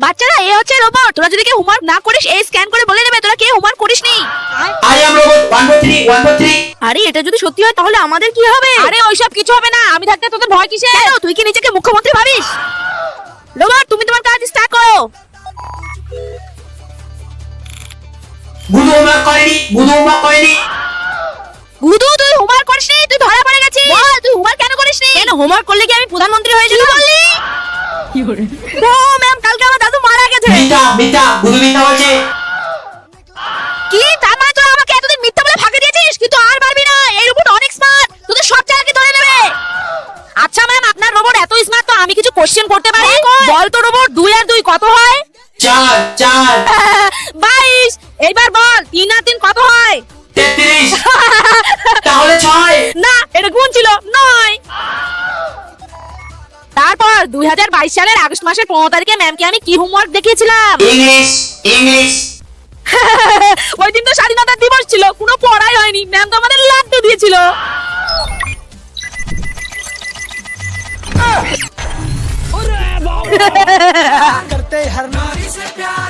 বাচ্চারা এ হচ্ছে রোবট। তোরা যদি কেউ হোমওয়ার্ক না করিস এই স্ক্যান করে বলে দেবে তোরা কেউ হোমওয়ার্ক করিসনি। আই এম রোবট 143 আরে এটা যদি সত্যি হয় তাহলে আমাদের কি হবে? আরে ওইসব কিছু হবে না, আমি থাকতে তোদের ভয় কিসে? কেন তুই কি নিজেকে মুখ্যমন্ত্রী ভাবিস? রোবট তুমি তোমার কাজ স্টার্ট করো। গুদু হোমওয়ার্ক করেনি। গুদু তুই হোমওয়ার্ক করিসনি, তুই ধরা পড়ে গেছিস। বল তুই হোমওয়ার্ক কেন করিসনি? কেন হোমওয়ার্ক করলে কি আমি প্রধানমন্ত্রী হয়ে যেতাম? কি বললি? ও ম্যাম কালকে আমার দাদু মারা গেছে। মিথ্যা গুদু মিথ্যা বলছে। কি তার মানে তোরা আমাকে এতদিন মিথ্যা বলে ফাঁকি দিয়েছিস? কিন্তু আর পারবি না, এই রোবট অনেক স্মার্ট, তোদের সব চালাকি ধরে নেবে। আচ্ছা ম্যাম, আপনার রোবট এত স্মার্ট তো আমি কিছু কোশ্চেন করতে পারি? বল তো রোবট 2 আর 2 কত হয়? 4 22। এইবার বল 3 আর 3 কত হয়? 33। তাহলে 6। না, এটা গুণ ছিল 9। তারপর 2022 সালের আগস্ট মাসের 15 তারিখে ম্যামকে আমি কি হোমওয়ার্ক দেখিয়েছিলাম? ইংলিশ। ওই দিন তো স্বাধীনতা দিবস ছিল, কোনো পড়াই হয়নি, ম্যাম তো আমাদের লাড্ডু দিয়েছিল। करते हर नारी से प्यार